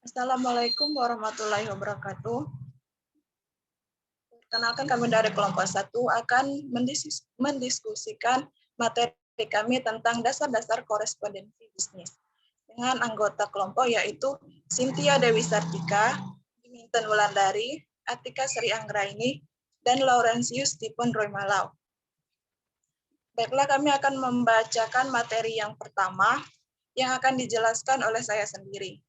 Assalamualaikum warahmatullahi wabarakatuh. Perkenalkan kami dari kelompok 1 akan mendiskusikan materi kami tentang dasar-dasar korespondensi bisnis dengan anggota kelompok yaitu Cynthia Dewi Sartika, Diminten Wulandari, Atika Sri Anggraini, dan Laurentius Stephen Roy Malau. Baiklah, kami akan membacakan materi yang pertama yang akan dijelaskan oleh saya sendiri.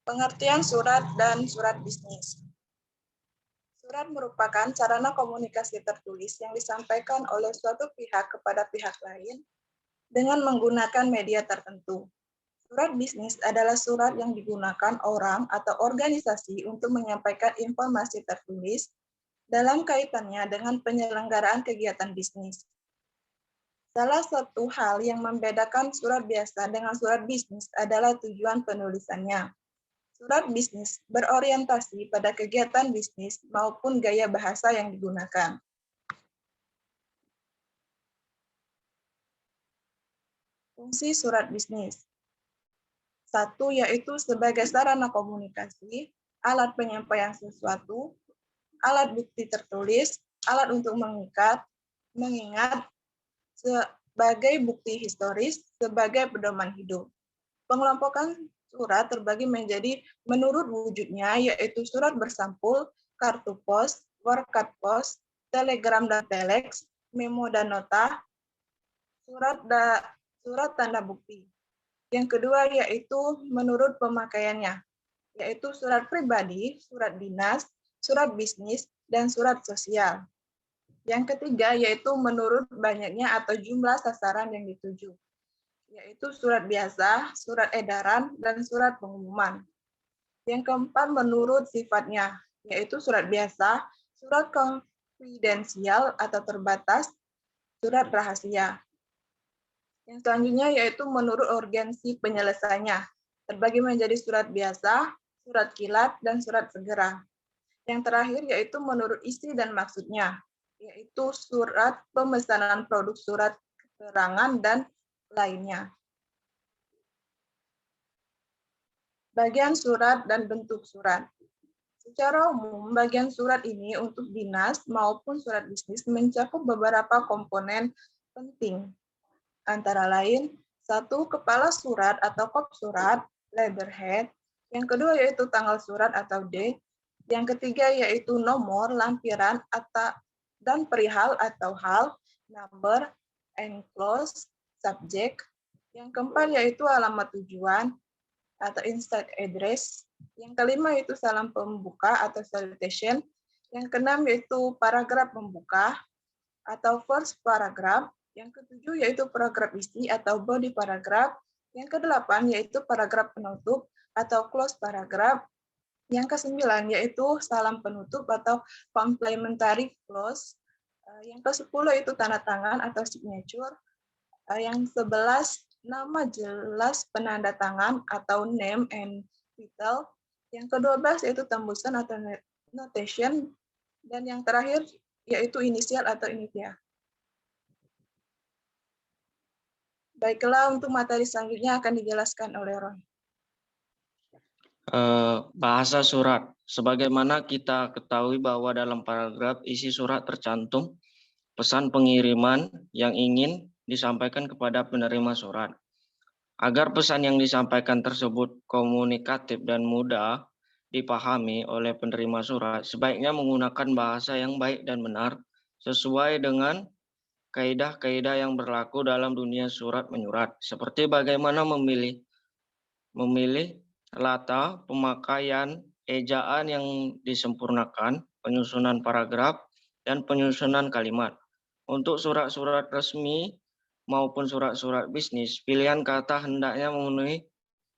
Pengertian surat dan surat bisnis. Surat merupakan sarana komunikasi tertulis yang disampaikan oleh suatu pihak kepada pihak lain dengan menggunakan media tertentu. Surat bisnis adalah surat yang digunakan orang atau organisasi untuk menyampaikan informasi tertulis dalam kaitannya dengan penyelenggaraan kegiatan bisnis. Salah satu hal yang membedakan surat biasa dengan surat bisnis adalah tujuan penulisannya. Surat bisnis berorientasi pada kegiatan bisnis maupun gaya bahasa yang digunakan. Fungsi surat bisnis. 1, yaitu sebagai sarana komunikasi, alat penyampaian sesuatu, alat bukti tertulis, alat untuk mengingat, sebagai bukti historis, sebagai pedoman hidup. Pengelompokan surat terbagi menjadi menurut wujudnya, yaitu surat bersampul, kartu pos, warkat pos, telegram dan telex, memo dan nota, surat tanda bukti. Yang kedua yaitu menurut pemakaiannya, yaitu surat pribadi, surat dinas, surat bisnis, dan surat sosial. Yang ketiga yaitu menurut banyaknya atau jumlah sasaran yang dituju, yaitu surat biasa, surat edaran, dan surat pengumuman. Yang keempat, menurut sifatnya, yaitu surat biasa, surat konfidensial atau terbatas, surat rahasia. Yang selanjutnya yaitu menurut urgensi penyelesaiannya, terbagi menjadi surat biasa, surat kilat, dan surat segera. Yang terakhir yaitu menurut isi dan maksudnya, yaitu surat pemesanan produk, surat keterangan, dan lainnya. Bagian surat dan bentuk surat. Secara umum, bagian surat ini untuk dinas maupun surat bisnis mencakup beberapa komponen penting. Antara lain, 1, kepala surat atau kop surat, letterhead. Yang kedua yaitu tanggal surat atau date. Yang ketiga yaitu nomor, lampiran, dan perihal atau hal, number, enclosed, subject. Yang keempat yaitu alamat tujuan atau inside address. Yang kelima yaitu salam pembuka atau salutation. Yang keenam yaitu paragraf pembuka atau first paragraph. Yang ketujuh yaitu paragraf isi atau body paragraph. Yang kedelapan yaitu paragraf penutup atau close paragraph. Yang kesembilan yaitu salam penutup atau complimentary close. Yang ke-10 yaitu tanda tangan atau signature. Yang 11 nama jelas penanda tangan atau name and title. Yang ke-12 yaitu tembusan atau notation. Dan yang terakhir yaitu inisial atau initial. Baiklah, untuk materi selanjutnya akan dijelaskan oleh Roy. Bahasa surat. Sebagaimana kita ketahui bahwa dalam paragraf isi surat tercantum pesan pengiriman yang ingin disampaikan kepada penerima surat. Agar pesan yang disampaikan tersebut komunikatif dan mudah dipahami oleh penerima surat, sebaiknya menggunakan bahasa yang baik dan benar sesuai dengan kaidah-kaidah yang berlaku dalam dunia surat menyurat, seperti bagaimana memilih tata, pemakaian, ejaan yang disempurnakan, penyusunan paragraf, dan penyusunan kalimat. Untuk surat-surat resmi maupun surat-surat bisnis, pilihan kata hendaknya memenuhi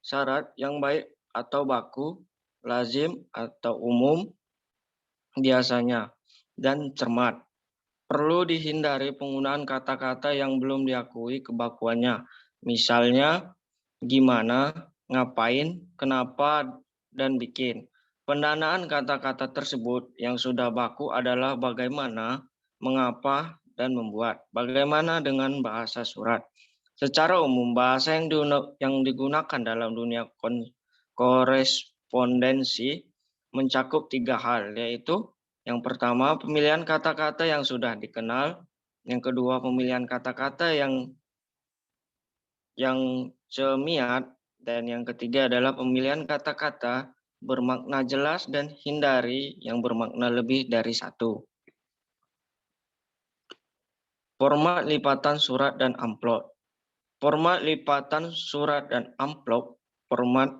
syarat yang baik atau baku, lazim atau umum biasanya, dan cermat. Perlu dihindari penggunaan kata-kata yang belum diakui kebakuannya. Misalnya, gimana, ngapain, kenapa, dan bikin. Pendanaan kata-kata tersebut yang sudah baku adalah bagaimana, mengapa, dan membuat. Bagaimana dengan bahasa surat? Secara umum, bahasa yang digunakan dalam dunia korespondensi mencakup 3 hal, yaitu yang pertama, pemilihan kata-kata yang sudah dikenal, yang kedua, pemilihan kata-kata yang cemiat, dan yang ketiga adalah pemilihan kata-kata bermakna jelas dan hindari yang bermakna lebih dari satu. Format lipatan surat dan amplop. Format lipatan surat dan amplop, format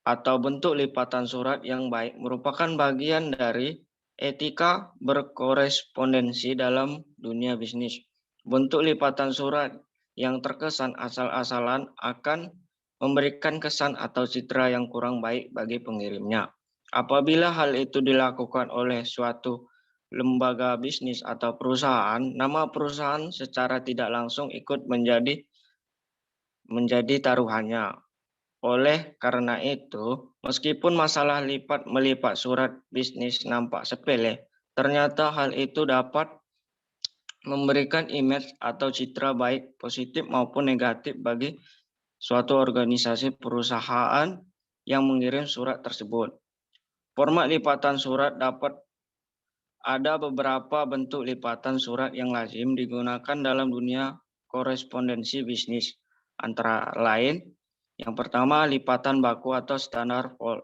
atau bentuk lipatan surat yang baik merupakan bagian dari etika berkorespondensi dalam dunia bisnis. Bentuk lipatan surat yang terkesan asal-asalan akan memberikan kesan atau citra yang kurang baik bagi pengirimnya. Apabila hal itu dilakukan oleh suatu lembaga bisnis atau perusahaan, nama perusahaan secara tidak langsung ikut menjadi taruhannya. Oleh karena itu, meskipun masalah melipat surat bisnis nampak sepele, ternyata hal itu dapat memberikan image atau citra baik positif maupun negatif bagi suatu organisasi perusahaan yang mengirim surat tersebut. Format lipatan surat dapat ada beberapa bentuk lipatan surat yang lazim digunakan dalam dunia korespondensi bisnis. Antara lain, yang pertama lipatan baku atau standar fold.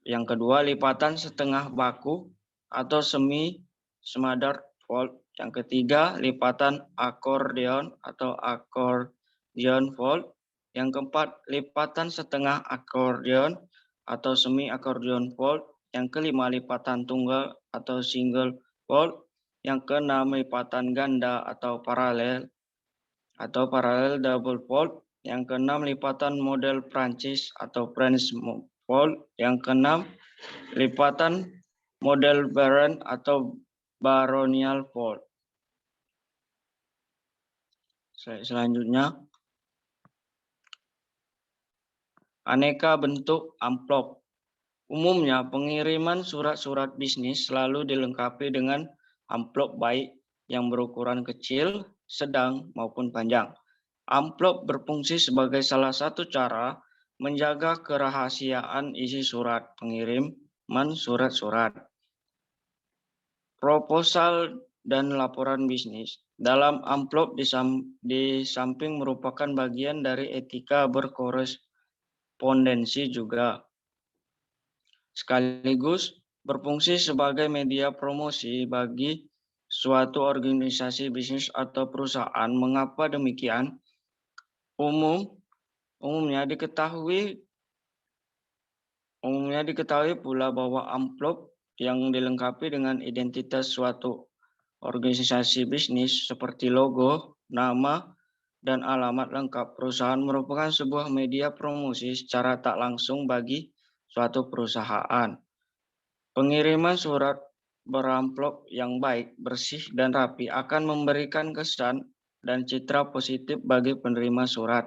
Yang kedua lipatan setengah baku atau semi standard fold. Yang ketiga lipatan akordeon atau accordion fold. Yang keempat lipatan setengah akordeon atau semi accordion fold. Yang kelima lipatan tunggal atau single fold. Yang keenam lipatan ganda atau paralel double fold. Yang keenam lipatan model Prancis atau French fold. Yang keenam lipatan model baron atau baronial fold. Selanjutnya, aneka bentuk amplop. Umumnya, pengiriman surat-surat bisnis selalu dilengkapi dengan amplop baik yang berukuran kecil, sedang, maupun panjang. Amplop berfungsi sebagai salah satu cara menjaga kerahasiaan isi surat pengiriman surat-surat. Proposal dan laporan bisnis. Dalam amplop di samping merupakan bagian dari etika berkorespondensi juga sekaligus berfungsi sebagai media promosi bagi suatu organisasi bisnis atau perusahaan. Mengapa demikian? Umumnya diketahui pula bahwa amplop yang dilengkapi dengan identitas suatu organisasi bisnis seperti logo, nama, dan alamat lengkap perusahaan merupakan sebuah media promosi secara tak langsung bagi suatu perusahaan. Pengiriman surat beramplop yang baik, bersih, dan rapi akan memberikan kesan dan citra positif bagi penerima surat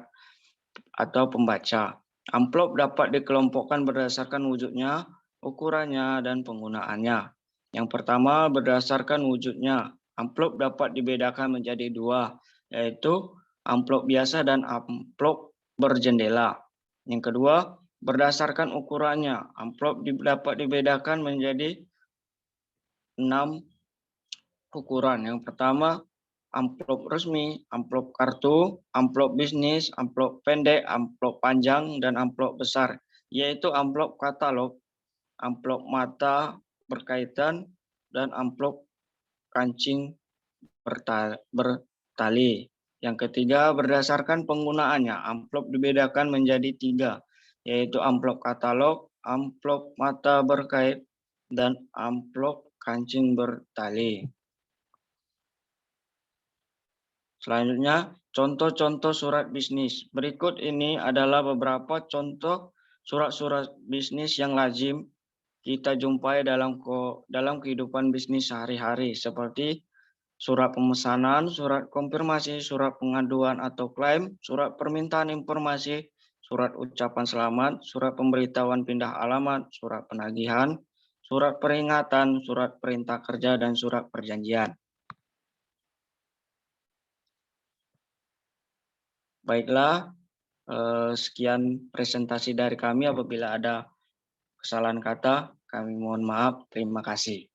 atau pembaca. Amplop dapat dikelompokkan berdasarkan wujudnya, ukurannya, dan penggunaannya. Yang pertama, berdasarkan wujudnya. Amplop dapat dibedakan menjadi 2, yaitu amplop biasa dan amplop berjendela. Yang kedua, berdasarkan ukurannya. Amplop dapat dibedakan menjadi 6 ukuran. Yang pertama, amplop resmi, amplop kartu, amplop bisnis, amplop pendek, amplop panjang, dan amplop besar, yaitu amplop katalog, amplop mata berkaitan, dan amplop kancing bertali. Yang ketiga, berdasarkan penggunaannya, amplop dibedakan menjadi 3, yaitu amplop katalog, amplop mata berkait, dan amplop kancing bertali. Selanjutnya, contoh-contoh surat bisnis. Berikut ini adalah beberapa contoh surat-surat bisnis yang lazim kita jumpai dalam kehidupan bisnis sehari-hari, seperti surat pemesanan, surat konfirmasi, surat pengaduan atau klaim, surat permintaan informasi, surat ucapan selamat, surat pemberitahuan pindah alamat, surat penagihan, surat peringatan, surat perintah kerja, dan surat perjanjian. Baiklah, sekian presentasi dari kami. Apabila ada kesalahan kata, kami mohon maaf. Terima kasih.